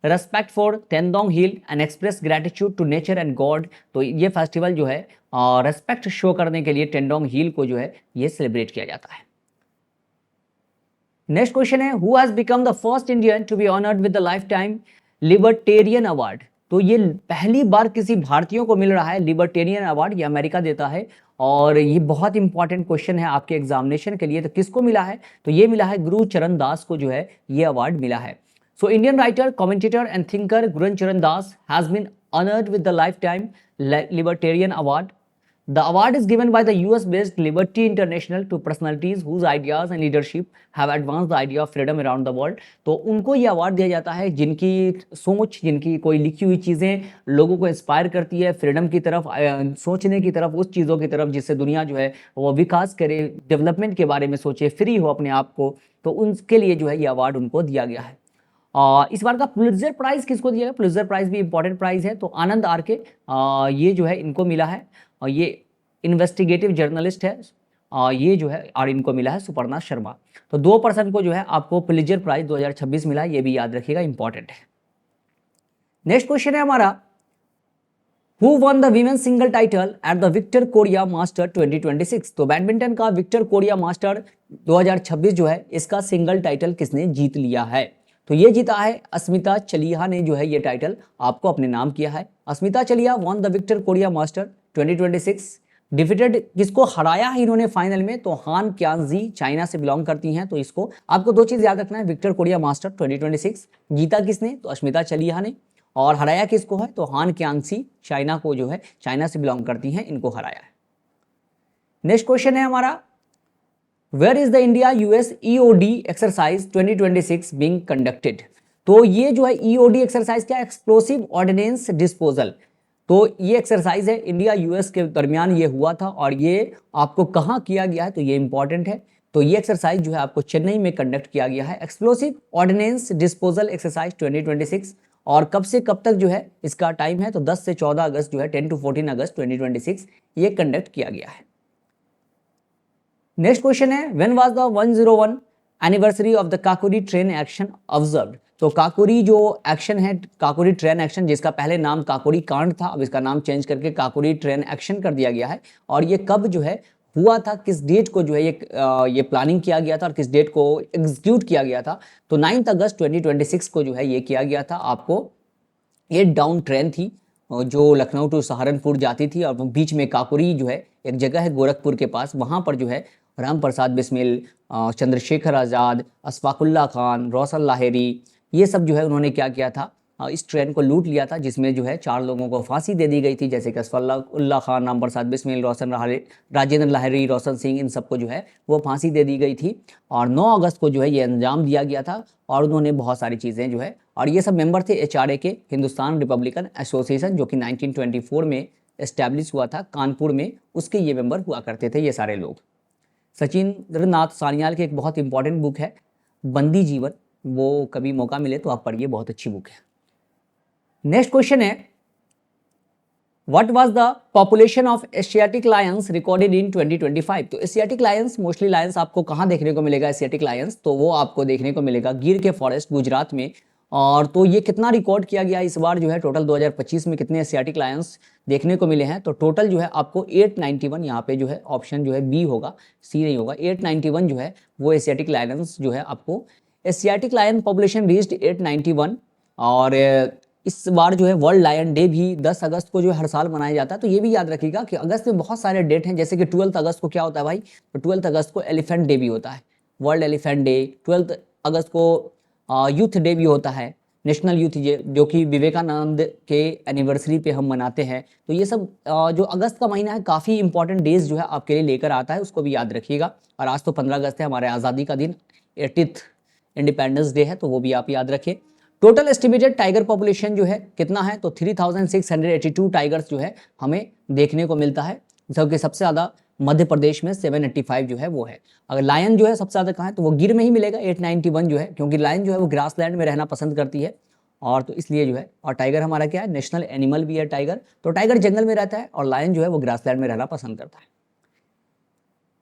respect for Tendong Hill and express gratitude to nature and god. तो ये फेस्टिवल जो है रेस्पेक्ट शो करने के लिए टेंडोंग हिल को जो है ये सेलिब्रेट किया जाता है। नेक्स्ट क्वेश्चन है, who has become the first Indian to be honoured with the lifetime libertarian award? तो ये पहली बार किसी भारतीयों को मिल रहा है लिबर्टेरियन अवार्ड, ये अमेरिका देता है और ये बहुत इंपॉर्टेंट क्वेश्चन है आपके एग्जामिनेशन के लिए। तो किसको मिला है? तो ये मिला है गुरुचरण दास को जो है ये अवार्ड मिला है। So Indian writer, commentator and thinker Gurcharan Das has been honoured with the lifetime libertarian award. The award is given by the US-based Liberty International to personalities whose ideas and leadership have advanced the idea of freedom around the world। तो उनको ये award दिया जाता है जिनकी सोच, जिनकी कोई लिखी हुई चीज़ें लोगों को इंस्पायर करती है फ्रीडम की तरफ, सोचने की तरफ, उस चीज़ों की तरफ जिससे दुनिया जो है वो विकास करे, डेवलपमेंट के बारे में सोचे, फ्री हो अपने आप को। तो उनके लिए जो है ये अवार्ड उनको दिया गया है। इस बार का पुलित्जर प्राइज किसको दिया गया? पुलित्जर प्राइज भी इंपॉर्टेंट प्राइज है। तो आनंद आर के ये जो है इनको मिला है और ये इन्वेस्टिगेटिव जर्नलिस्ट है ये जो है, और इनको मिला है सुपर्णा शर्मा। तो 2 पर्सन को जो है आपको पुलित्जर प्राइज 2026 मिला है, ये भी याद रखिएगा, इंपॉर्टेंट है। नेक्स्ट क्वेश्चन है हमारा, who won the women single title at the Victor Korea master 2026? तो बैडमिंटन का विक्टर कोरिया मास्टर 2026 जो है इसका सिंगल टाइटल किसने जीत लिया है? तो ये जीता है अस्मिता चलिहा ने जो है ये टाइटल आपको अपने नाम किया है। Asmita Chaliha won the Victor Korea master 2026। Defeated किसको हराया है इन्होंने फाइनल में? तो हान क्यांजी, चाइना से बिलोंग करती हैं। तो इसको आपको 2 चीज़ याद रखना है, विक्टर कोरिया मास्टर 2026 जीता किसने? तो अस्मिता चलिहा ने। और हराया किसको है? तो हान क्यांजी, चाइना को जो है, चाइना से बिलोंग करती हैं, इनको हराया है। नेक्स्ट क्वेश्चन है हमारा, where is the India US EOD exercise 2026 being conducted? तो ये जो है ईओडी एक्सरसाइज क्या? Explosive ordnance disposal. तो ये एक्सरसाइज है इंडिया यूएस के दरमियान ये हुआ था और ये आपको कहाँ किया गया है? तो ये इंपॉर्टेंट है, तो ये एक्सरसाइज जो है आपको चेन्नई में कंडक्ट किया गया है, एक्सप्लोसिव ऑर्डिनेंस डिस्पोजल एक्सरसाइज 2026। और कब से कब तक जो है इसका टाइम है, तो 10 से 14 अगस्त जो है 10 to 14 अगस्त 2026 ये कंडक्ट किया गया है। नेक्स्ट क्वेश्चन है, when was the 101 anniversary of the Kakori train action observed. तो काकोरी जो एक्शन है, काकोरी ट्रेन एक्शन, जिसका पहले नाम काकोरी कांड था, अब इसका नाम चेंज करके काकोरी ट्रेन एक्शन कर दिया गया है। और ये कब जो है हुआ था, किस डेट को जो है ये प्लानिंग किया गया था और किस डेट को एग्जीक्यूट किया गया था, तो 9 अगस्त 2026 को जो है ये किया गया था। आपको ये डाउन ट्रेन थी जो लखनऊ टू सहारनपुर जाती थी, और बीच में काकोरी जो है एक जगह है गोरखपुर के पास, वहाँ पर जो है राम प्रसाद बिस्मिल, चंद्रशेखर आज़ाद, अशफाकुल्ला खान, रोशन लाहिरी, ये सब जो है उन्होंने क्या किया था, इस ट्रेन को लूट लिया था, जिसमें जो है 4 लोगों को फांसी दे दी गई थी, जैसे कि अशफाकुल्ला खान, राम प्रसाद बिस्मिल, राजेंद्र लाहिरी, रोशन सिंह, इन सबको जो है वो फांसी दे दी गई थी। और 9 अगस्त को जो है ये अंजाम दिया गया था, और उन्होंने बहुत सारी चीज़ें जो है, और ये सब मेंबर थे HRA के, हिंदुस्तान रिपब्लिकन एसोसिएशन, जो कि 1924 में इस्टेब्लिश हुआ था कानपुर में, उसके ये मेंबर हुआ करते थे ये सारे लोग। सचिंद्र नाथ सान्याल की एक बहुत इंपॉर्टेंट बुक है बंदी जीवन, वो कभी मौका मिले तो आप पढ़िए, बहुत अच्छी बुक है। नेक्स्ट क्वेश्चन है, what was the population of Asiatic Lions recorded in 2025। तो एशियाटिक लायंस, मोस्टली लायंस आपको कहाँ देखने को मिलेगा एशियाटिक लायंस, तो वो आपको देखने को मिलेगा गिर के फॉरेस्ट गुजरात में। और तो ये कितना रिकॉर्ड किया गया इस बार जो है, टोटल 2025 में कितने एशियाटिक लायंस देखने को मिले हैं, तो टोटल जो है आपको 891, यहाँ पे जो है ऑप्शन जो है बी होगा, सी नहीं होगा, 891 जो है वो एशियाटिक लायंस जो है आपको, एशियाटिक लायन पॉपुलेशन रीच्ड 891। और इस बार जो है वर्ल्ड लायन डे भी 10 अगस्त को जो है हर साल मनाया जाता है। तो ये भी याद रखिएगा कि अगस्त में बहुत सारे डेट हैं, जैसे कि 12 अगस्त को क्या होता है भाई, तो 12 अगस्त को एलिफेंट डे भी होता है, वर्ल्ड एलिफेंट डे। 12 अगस्त को यूथ डे भी होता है, नेशनल यूथ डे, जो कि विवेकानंद के एनिवर्सरी पे हम मनाते हैं। तो ये सब जो अगस्त का महीना है काफ़ी इंपॉर्टेंट डेज जो है आपके लिए लेकर आता है, उसको भी याद रखिएगा। और आज तो 15 अगस्त है, हमारे आज़ादी का दिन, 80th इंडिपेंडेंस डे है, तो वो भी आप याद रखें। टोटल एस्टिमेटेड टाइगर पॉपुलेशन जो है कितना है, तो 3682 टाइगर्स जो है हमें देखने को मिलता है, जबकि सबसे ज़्यादा मध्य प्रदेश में 785 जो है वो है। अगर लायन जो है सबसे ज़्यादा कहाँ है, तो वो गिर में ही मिलेगा 891 जो है, क्योंकि लायन जो है वो ग्रासलैंड में रहना पसंद करती है, और तो इसलिए जो है, और टाइगर हमारा क्या है, नेशनल एनिमल भी है टाइगर, तो टाइगर जंगल में रहता है और लायन जो है वो ग्रासलैंड में रहना पसंद करता है।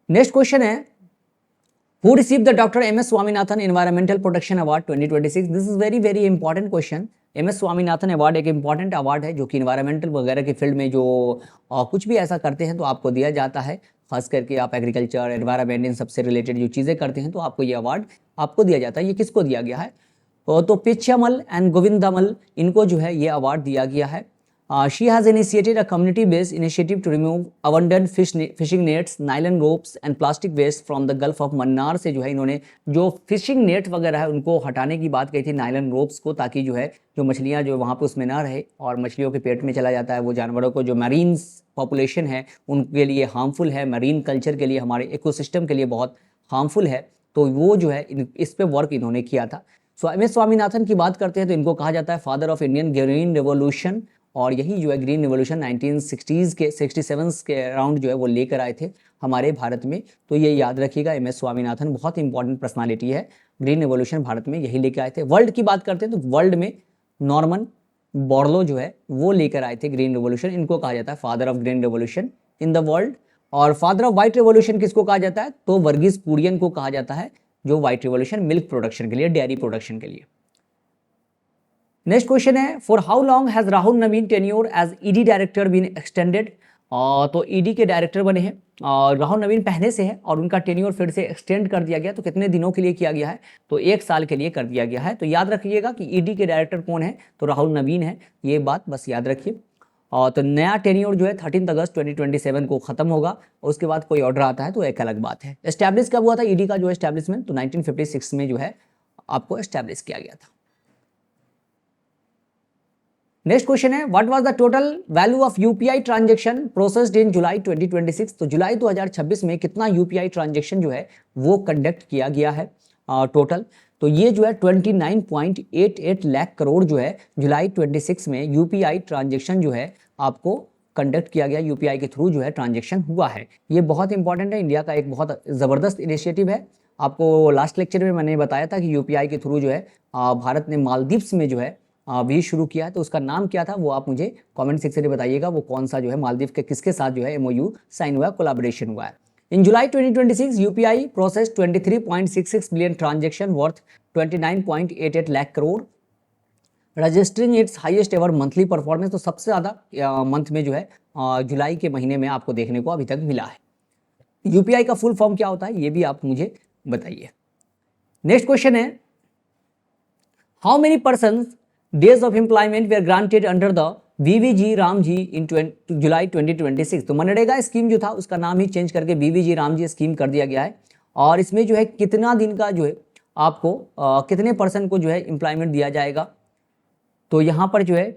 नेक्स्ट क्वेश्चन है, Who received the Dr. M.S. Swaminathan Environmental Protection Award 2026? This is very important question. MS Swaminathan award एक इंपॉर्टेंट अवार्ड है, जो कि इन्वायरमेंटल वगैरह के फील्ड में जो कुछ भी ऐसा करते हैं तो आपको दिया जाता है, खास करके आप एग्रीकल्चर, एनवायरमेंट, इन सबसे रिलेटेड जो चीज़ें करते हैं तो आपको ये अवार्ड आपको दिया जाता है। ये किसको दिया गया है, तो पिच्छमल एंड गोविंदमल, इनको जो है ये अवार्ड दिया गया है। She has initiated a community-based initiative to remove abundant fishing nets, nylon ropes and plastic waste from the Gulf of Mannar से जो है इन्होंने जो फिशिंग नेट वगैरह है उनको हटाने की बात कही थी, नायलन रोप्स को, ताकि जो है जो मछलियाँ जो वहाँ पे उसमें ना रहे और मछलियों के पेट में चला जाता है, वो जानवरों को जो मरीन पॉपुलेशन है उनके लिए हार्मफुल है, मरीन कल्चर के लिए, हमारे इकोसिस्टम के लिए बहुत हार्मफुल है, तो वो जो है इस पे वर्क इन्होंने किया था। MS स्वामीनाथन की बात करते हैं तो इनको कहा जाता है father of Indian green revolution, और यही जो है ग्रीन रिवॉल्यूशन 1960s के 67 के अराउंड जो है वो लेकर आए थे हमारे भारत में। तो ये याद रखिएगा, MS स्वामीनाथन बहुत इंपॉर्टेंट पर्सनालिटी है, ग्रीन रिवॉल्यूशन भारत में यही लेकर आए थे। वर्ल्ड की बात करते हैं तो वर्ल्ड में नॉर्मन बोरलो जो है वो लेकर आए थे ग्रीन रिवॉल्यूशन, इनको कहा जाता है father of green revolution in the world. और फादर ऑफ व्हाइट रिवॉल्यूशन किसको कहा जाता है, तो वर्गीस कुरियन को कहा जाता है, जो व्हाइट रिवॉल्यूशन मिल्क प्रोडक्शन के लिए, डेयरी प्रोडक्शन के लिए। नेक्स्ट क्वेश्चन है, for how long has Rahul Navin tenure as ED director been extended. तो ED के डायरेक्टर बने हैं और राहुल नवीन पहले से है और उनका टेन्योर फिर से एक्सटेंड कर दिया गया। तो कितने दिनों के लिए किया गया है, तो 1 साल के लिए कर दिया गया है। तो याद रखिएगा कि ED के डायरेक्टर कौन है, तो राहुल नवीन है, ये बात बस याद रखिए। और तो नया टेन्योर जो है 13 अगस्त 2027 को खत्म होगा, और उसके बाद कोई ऑर्डर आता है तो एक अलग बात है। एस्टैब्लिश कब हुआ था ED का जो एस्टैब्लिशमेंट, तो 1956 में जो है आपको एस्टैब्लिश किया गया था। नेक्स्ट क्वेश्चन है, what was the total value of UPI transaction processed in July 2026। तो जुलाई 2026 में कितना UPI ट्रांजेक्शन जो है वो कंडक्ट किया गया है टोटल, तो ये जो है 29.88 लाख करोड़ जो है जुलाई 26 में UPI ट्रांजेक्शन जो है आपको कंडक्ट किया गया, यूपीआई के थ्रू जो है ट्रांजेक्शन हुआ है। ये बहुत इंपॉर्टेंट है, इंडिया का एक बहुत ज़बरदस्त इनिशिएटिव है। आपको लास्ट लेक्चर में मैंने बताया था कि यूपीआई के थ्रू जो है भारत ने मालदीव्स में जो है भी शुरू किया है। तो उसका नाम क्या था वो आप मुझे कमेंट सेक्शन में बताइएगा, वो कौन सा जो है मालदीव के किसके साथ जो है एमओयू साइन हुआ है, कोलैबोरेशन हुआ है। इन July 2026 UPI process 23.66 billion transaction worth 29.88 lakh crore, registering it's highest ever monthly performance. तो सबसे ज़्यादा मंथ में जो है जुलाई के महीने में आपको देखने को अभी तक मिला है। यूपीआई का फुल फॉर्म क्या होता है ये भी आप मुझे बताइए। नेक्स्ट क्वेश्चन है, how many person days of employment were granted under the VBG RAM G in July 2026। तो मनरेगा स्कीम जो था उसका नाम ही चेंज करके वीवीजी रामजी स्कीम कर दिया गया है। और इसमें जो है कितना दिन का जो है आपको कितने पर्सन को जो है एम्प्लॉयमेंट दिया जाएगा, तो यहाँ पर जो है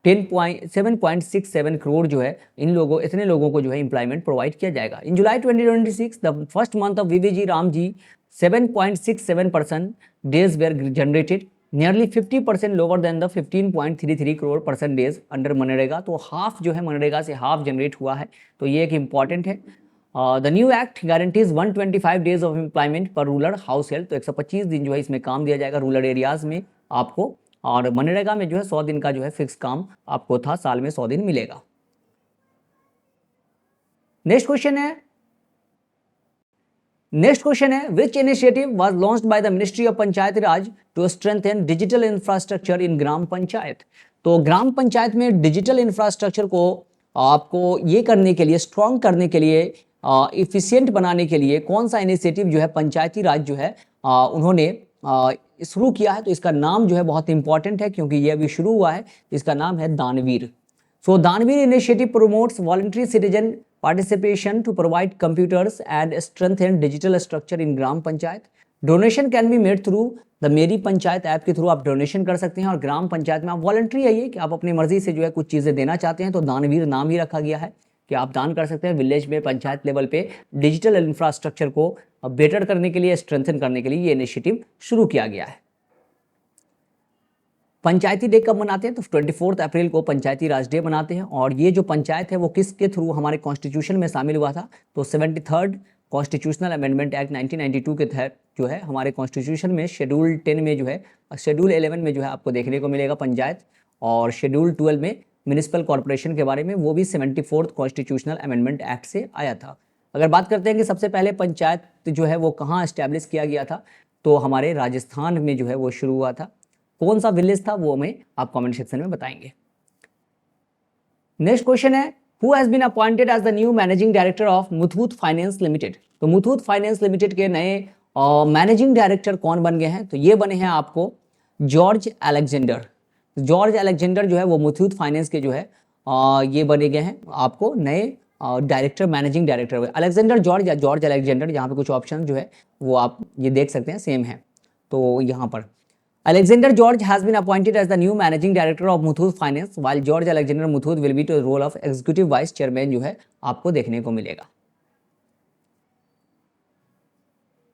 7.67 करोड़ जो है इतने लोगों को जो है एम्प्लॉयमेंट प्रोवाइड किया जाएगा। In July 2026 the first month of VBG RAM G 7.67% days were generated, nearly 50% lower than the 15.33 crore person days under MNREGA. तो हाफ जो है मनरेगा से हाफ जनरेट हुआ है, तो ये एक इम्पॉर्टेंट है। The new act guarantees 125 days of employment पर रूरल हाउस हेल्प। तो 125 दिन जो है इसमें काम दिया जाएगा रूरल एरियाज में आपको, और मनरेगा में जो है 100 दिन का जो है फिक्स काम आपको था, साल में 100 दिन मिलेगा। नेक्स्ट क्वेश्चन है which initiative was launched by the ministry of Panchayat Raj to strengthen digital infrastructure in gram panchayat. तो ग्राम पंचायत में डिजिटल इंफ्रास्ट्रक्चर को आपको ये करने के लिए, स्ट्रॉन्ग करने के लिए, इफिशियंट बनाने के लिए कौन सा इनिशिएटिव जो है पंचायती राज जो है उन्होंने शुरू किया है। तो इसका नाम जो है बहुत इंपॉर्टेंट है क्योंकि ये अभी शुरू हुआ है। इसका नाम है दानवीर। सो दानवीर initiative promotes voluntary citizen participation to provide computers and strengthen digital structure in gram panchayat. Donation can be made through the मेरी पंचायत ऐप के थ्रू आप डोनेशन कर सकते हैं, और ग्राम पंचायत में आप वॉलंटरी है ये कि आप अपनी मर्जी से जो है कुछ चीज़ें देना चाहते हैं, तो दानवीर नाम ही रखा गया है कि आप दान कर सकते हैं विलेज में, पंचायत लेवल पे डिजिटल इंफ्रास्ट्रक्चर को बेटर करने के लिए, स्ट्रेंथन करने के लिए ये इनिशिएटिव शुरू किया गया है। पंचायती डे कब मनाते हैं, तो 24 अप्रैल को पंचायती राज डे मनाते हैं। और ये जो पंचायत है वो किसके थ्रू हमारे कॉन्स्टिट्यूशन में शामिल हुआ था, तो 73rd कॉन्स्टिट्यूशनल अमेंडमेंट एक्ट 1992 के तहत जो है हमारे कॉन्स्टिट्यूशन में शेड्यूल 10 में जो है, शेड्यूल 11 में जो है आपको देखने को मिलेगा पंचायत, और शेड्यूल 12 में म्यूनिसिपल कॉर्पोरेशन के बारे में, वो भी 74th कॉन्स्टिट्यूशनल अमेंडमेंट एक्ट से आया था। अगर बात करते हैं कि सबसे पहले पंचायत जो है वो कहाँ इस्टेब्लिश किया गया था, तो हमारे राजस्थान में जो है वो शुरू हुआ था। कौन सा विलेज था वो हमें आप कमेंट सेक्शन में बताएंगे। नेक्स्ट क्वेश्चन है, who has been appointed as the new managing director of Muthoot finance limited. तो मुथूट फाइनेंस लिमिटेड के नए मैनेजिंग डायरेक्टर कौन बन गए हैं, तो ये बने हैं आपको जॉर्ज अलेक्जेंडर। जॉर्ज अलेक्जेंडर जो है वो मुथूट फाइनेंस के जो है ये बने गए हैं आपको नए director, managing director. Alexander George या जॉर्ज अलेक्जेंडर, यहाँ पे कुछ ऑप्शन जो है वो आप ये देख सकते हैं सेम है। तो यहाँ पर Alexander George has been appointed as the new managing director of Muthoot Finance, while George Alexander Muthoot will be to the role of executive vice chairman जो है आपको देखने को मिलेगा।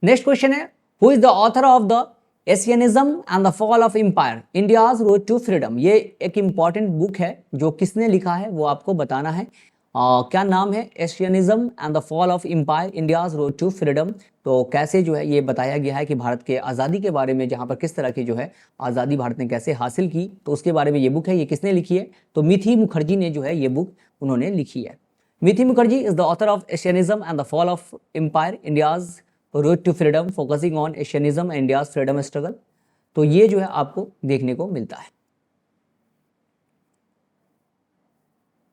नेक्स्ट क्वेश्चन है, who is the author of the Asianism and the fall of empire, India's road to freedom. ये एक important book है, जो किसने लिखा है वो आपको बताना है। क्या नाम है, Asianism and the fall of empire, India's road to freedom. तो कैसे जो है ये बताया गया है कि भारत के आज़ादी के बारे में, जहाँ पर किस तरह की जो है आज़ादी भारत ने कैसे हासिल की, तो उसके बारे में ये बुक है। ये किसने लिखी है, तो मिथि मुखर्जी ने जो है ये बुक उन्होंने लिखी है। Mithi Mukherjee is the author of Asianism and the fall of empire, India's road to freedom, focusing on Asianism and India's freedom struggle. तो ये जो है आपको देखने को मिलता है।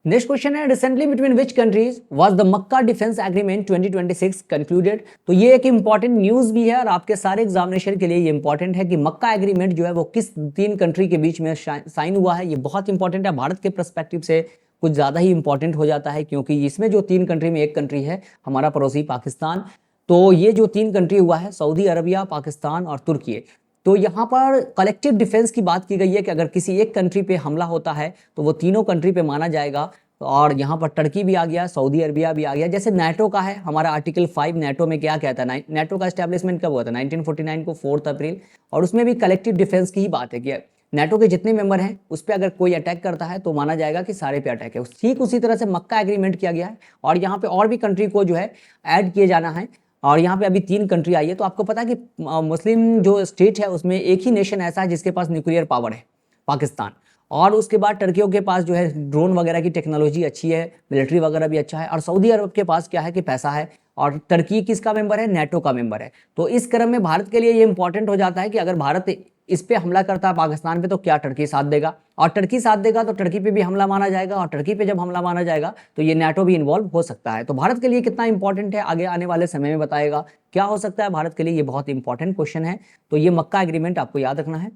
नेक्स्ट क्वेश्चन है, recently between which countries was the Makkah defence agreement 2026 concluded. तो ये एक इंपॉर्टेंट न्यूज भी है और आपके सारे एग्जामिनेशन के लिए ये इंपॉर्टेंट है कि मक्का एग्रीमेंट जो है वो किस 3 कंट्री के बीच में साइन हुआ है। ये बहुत इंपॉर्टेंट है, भारत के पर्सपेक्टिव से कुछ ज़्यादा ही इंपॉर्टेंट हो जाता है, क्योंकि इसमें जो 3 कंट्री में एक कंट्री है हमारा पड़ोसी पाकिस्तान। तो ये जो 3 कंट्री हुआ है, सऊदी अरबिया, पाकिस्तान और तुर्की। तो यहाँ पर कलेक्टिव डिफेंस की बात की गई है कि अगर किसी एक कंट्री पे हमला होता है तो वो तीनों कंट्री पे माना जाएगा। और यहाँ पर टर्की भी आ गया, सऊदी अरबिया भी आ गया। जैसे नेटो का है, हमारा आर्टिकल 5 नेटो में क्या कहता है, नेटो का एस्टेब्लिशमेंट कब हुआ था, 1949 को 4 अप्रैल, और उसमें भी कलेक्टिव डिफेंस की ही बात है कि नेटो के जितने मेंबर हैं उस पर अगर कोई अटैक करता है तो माना जाएगा कि सारे पे अटैक है। ठीक उसी तरह से मक्का एग्रीमेंट किया गया है और यहाँ पे और भी कंट्री को जो है ऐड किए जाना है और यहाँ पे अभी 3 कंट्री आई है। तो आपको पता है कि मुस्लिम जो स्टेट है उसमें एक ही नेशन ऐसा है जिसके पास न्यूक्लियर पावर है, पाकिस्तान। और उसके बाद टर्कियों के पास जो है ड्रोन वगैरह की टेक्नोलॉजी अच्छी है, मिलिट्री वगैरह भी अच्छा है। और सऊदी अरब के पास क्या है कि पैसा है। और टर्की किसका मेंबर है? नेटो का मेंबर है। तो इस क्रम में भारत के लिए ये इंपॉर्टेंट हो जाता है कि अगर भारत इस पे हमला करता है पाकिस्तान पे तो क्या टर्की साथ देगा, और टर्की साथ देगा तो टर्की पे भी हमला माना जाएगा, और टर्की पे जब हमला माना जाएगा तो ये नेटो भी इन्वॉल्व हो सकता है। तो भारत के लिए कितना इंपॉर्टेंट है आगे आने वाले समय में बताएगा क्या हो सकता है भारत के लिए, ये बहुत इंपॉर्टेंट क्वेश्चन है। तो ये मक्का एग्रीमेंट आपको याद रखना है।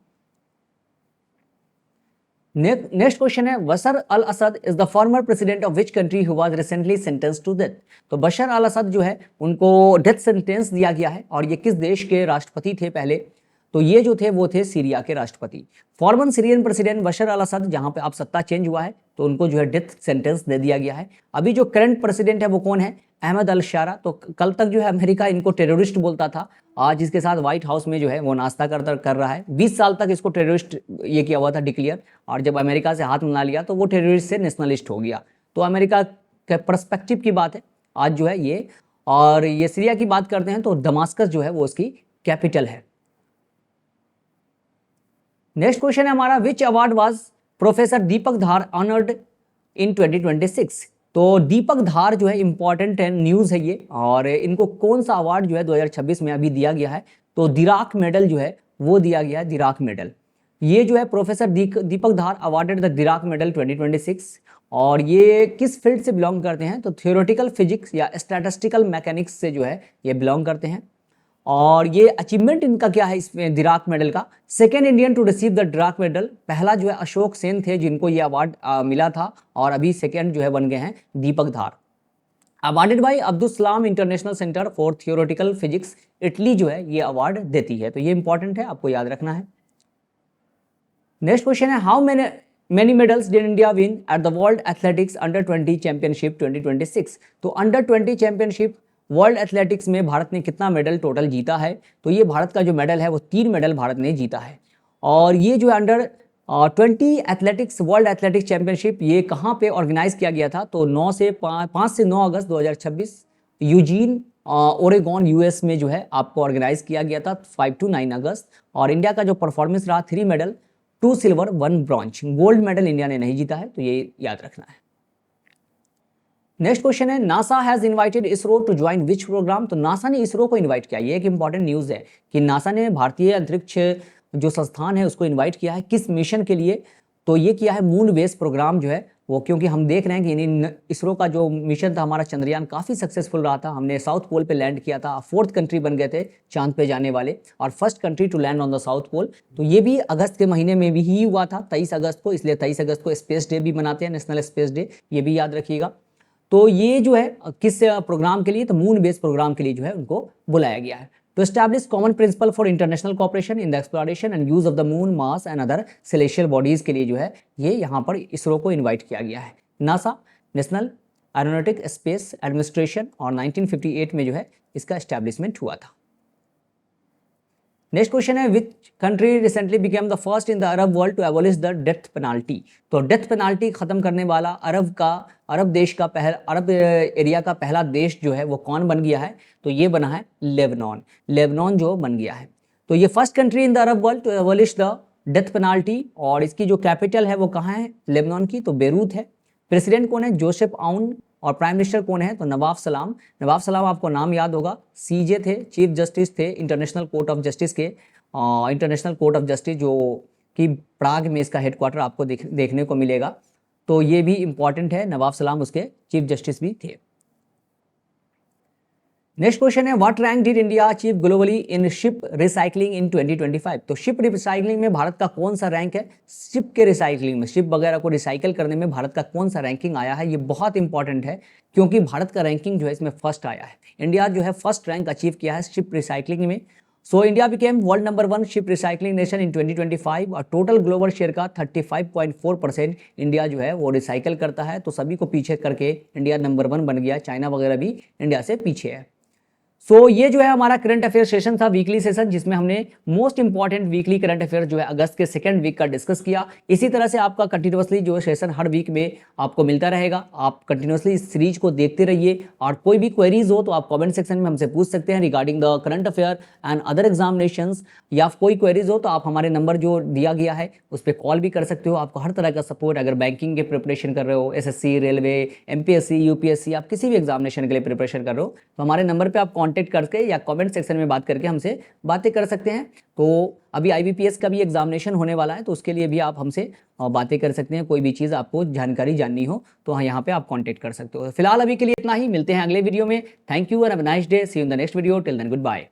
नेक्स्ट क्वेश्चन है, Bashar al Assad is the former president of which country who was recently sentenced to death. तो बशर अल असद जो है उनको डेथ सेंटेंस दिया गया है और ये किस देश के राष्ट्रपति थे पहले? तो ये जो थे वो थे सीरिया के राष्ट्रपति। फॉर्मर सीरियन प्रेसिडेंट बशर अल असद, जहां पे अब सत्ता चेंज हुआ है तो उनको जो है डेथ सेंटेंस दे दिया गया है। अभी जो करंट प्रेसिडेंट है वो कौन है? अहमद अल शारा। तो कल तक जो है अमेरिका इनको टेररिस्ट बोलता था, आज इसके साथ व्हाइट हाउस में जो है वो नाश्ता कर रहा है। 20 साल तक इसको टेररिस्ट ये किया हुआ था डिक्लेयर, और जब अमेरिका से हाथ मिला लिया तो वो टेररिस्ट से नेशनलिस्ट हो गया। तो अमेरिका के पर्सपेक्टिव की बात है आज जो है ये। और ये सीरिया की बात करते हैं तो दमास्कस जो है वो उसकी कैपिटल है। नेक्स्ट क्वेश्चन है हमारा, which award was professor Deepak Dhar honoured in 2026। तो दीपक धार जो है इंपॉर्टेंट है, न्यूज़ है ये, और इनको कौन सा अवार्ड जो है 2026 में अभी दिया गया है? तो दिराक मेडल जो है वो दिया गया है, दिराक मेडल। ये जो है professor Deepak Dhar awarded the Dirac medal 2026। और ये किस फील्ड से बिलोंग करते हैं? तो थियोरेटिकल फिजिक्स या स्टैटिस्टिकल मैकेनिक्स से जो है ये बिलोंग करते हैं। और ये अचीवमेंट इनका क्या है इसमें दिराक मेडल का? Second Indian to receive the Dirac medal. पहला जो है अशोक सेन थे जिनको ये अवार्ड मिला था, और अभी सेकेंड जो है बन गए हैं दीपक Dhar. Awarded by Abdul Salam international centre for theoretical physics, Italy जो है ये अवार्ड देती है। तो ये इंपॉर्टेंट है, आपको याद रखना है। नेक्स्ट क्वेश्चन है, how many medals did India win at the world athletics under 20 championship 2026। तो अंडर 20 चैंपियनशिप वर्ल्ड एथलेटिक्स में भारत ने कितना मेडल टोटल जीता है? तो ये भारत का जो मेडल है वो 3 मेडल भारत ने जीता है। और ये जो under 20 athletics world athletics championship ये कहाँ पे ऑर्गेनाइज किया गया था? तो 5 से 9 अगस्त 2026 यूजीन ओरेगॉन यूएस में जो है आपको ऑर्गेनाइज किया गया था 5 to 9 अगस्त। और इंडिया का जो परफॉर्मेंस रहा 3 medal, 2 silver 1 bronze. Gold medal India ने नहीं जीता है, तो ये याद रखना है। नेक्स्ट क्वेश्चन है, NASA has invited ISRO to join which programme. तो नासा ने इसरो को इनवाइट किया। ये एक इंपॉर्टेंट न्यूज़ है कि नासा ने भारतीय अंतरिक्ष जो संस्थान है उसको इनवाइट किया है। किस मिशन के लिए? तो ये किया है मून बेस प्रोग्राम जो है वो, क्योंकि हम देख रहे हैं कि इसरो का जो मिशन था हमारा चंद्रयान काफ़ी सक्सेसफुल रहा था। हमने साउथ पोल पे लैंड किया था, 4th कंट्री बन गए थे चांद पे जाने वाले, और first country to land on the south pole. तो ये भी अगस्त के महीने में भी ही हुआ था, 23 अगस्त को, इसलिए 23 अगस्त को स्पेस डे भी मनाते हैं, नेशनल स्पेस डे, ये भी याद रखिएगा। तो ये जो है किस प्रोग्राम के लिए? तो मून बेस प्रोग्राम के लिए जो है उनको बुलाया गया है। तो establish common principle for international cooperation in the exploration and use of the moon, Mars and other celestial bodies के लिए जो है ये यहाँ पर इसरो को इन्वाइट किया गया है। NASA national aeronautic space administration, और 1958 में जो है इसका एस्टैब्लिशमेंट हुआ था। नेक्स्ट क्वेश्चन है, which country recently became the first in the Arab world to abolish the death penalty. तो डेथ पेनाल्टी खत्म करने वाला अरब एरिया का पहला देश जो है वो कौन बन गया है? तो ये बना है लेबनान जो बन गया है। तो ये first country in the Arab world to abolish the death penalty, और इसकी जो कैपिटल है वो कहाँ है लेबनान की? तो बेरूत है। प्रेसिडेंट कौन है? जोसेफ आउन। और प्राइम मिनिस्टर कौन है? तो नवाब सलाम आपको नाम याद होगा, सीजे थे, चीफ जस्टिस थे इंटरनेशनल कोर्ट ऑफ जस्टिस के, इंटरनेशनल कोर्ट ऑफ जस्टिस जो कि प्राग में इसका हेडक्वार्टर आपको देखने को मिलेगा। तो ये भी इंपॉर्टेंट है, नवाब सलाम उसके चीफ जस्टिस भी थे। नेक्स्ट क्वेश्चन है, what rank did India achieve globally in ship recycling in 2025। तो शिप रिसाइकलिंग में भारत का कौन सा रैंक है? शिप के रिसाइकलिंग में, शिप वगैरह को रिसाइकल करने में भारत का कौन सा रैंकिंग आया है? ये बहुत इंपॉर्टेंट है क्योंकि भारत का रैंकिंग जो है इसमें फर्स्ट आया है। इंडिया जो है फर्स्ट रैंक अचीव किया है शिप रिसाइकलिंग में। So India became world number 1 ship recycling nation in 2025, और टोटल ग्लोबल शेयर का 35.4% इंडिया जो है वो रिसाइकल करता है। तो सभी को पीछे करके इंडिया नंबर 1 बन गया, चाइना वगैरह भी इंडिया से पीछे है। सो ये जो है हमारा करंट अफेयर सेशन था, वीकली सेशन, जिसमें हमने most important weekly current affair जो है अगस्त के सेकंड वीक का डिस्कस किया। इसी तरह से आपका कंटिन्यूअसली जो है सेशन हर वीक में आपको मिलता रहेगा। आप कंटिन्यूअसली इस सीरीज को देखते रहिए, और कोई भी क्वेरीज हो तो आप कमेंट सेक्शन में हमसे पूछ सकते हैं regarding the current affair and other examinations, या कोई क्वेरीज हो तो आप हमारे नंबर जो दिया गया है उस पर कॉल भी कर सकते हो। आपको हर तरह का सपोर्ट, अगर बैंकिंग के प्रिपरेशन कर रहे हो, एसएससी, रेलवे, एमपीएससी, यूपीएससी, आप किसी भी एग्जामिनेशन के लिए प्रिपरेशन कर रहे हो तो हमारे नंबर पे आप कांटेक्ट करके या कमेंट सेक्शन में बात करके हमसे बातें कर सकते हैं। तो अभी आईबीपीएस का भी एग्जामिनेशन होने वाला है, तो उसके लिए भी आप हमसे बातें कर सकते हैं। कोई भी चीज़ आपको जानकारी जाननी हो तो हाँ, यहाँ पे आप कांटेक्ट कर सकते हो। फिलहाल अभी के लिए इतना ही, मिलते हैं अगले वीडियो में। Thank you and have a nice day, see you in the next video, till then good bye.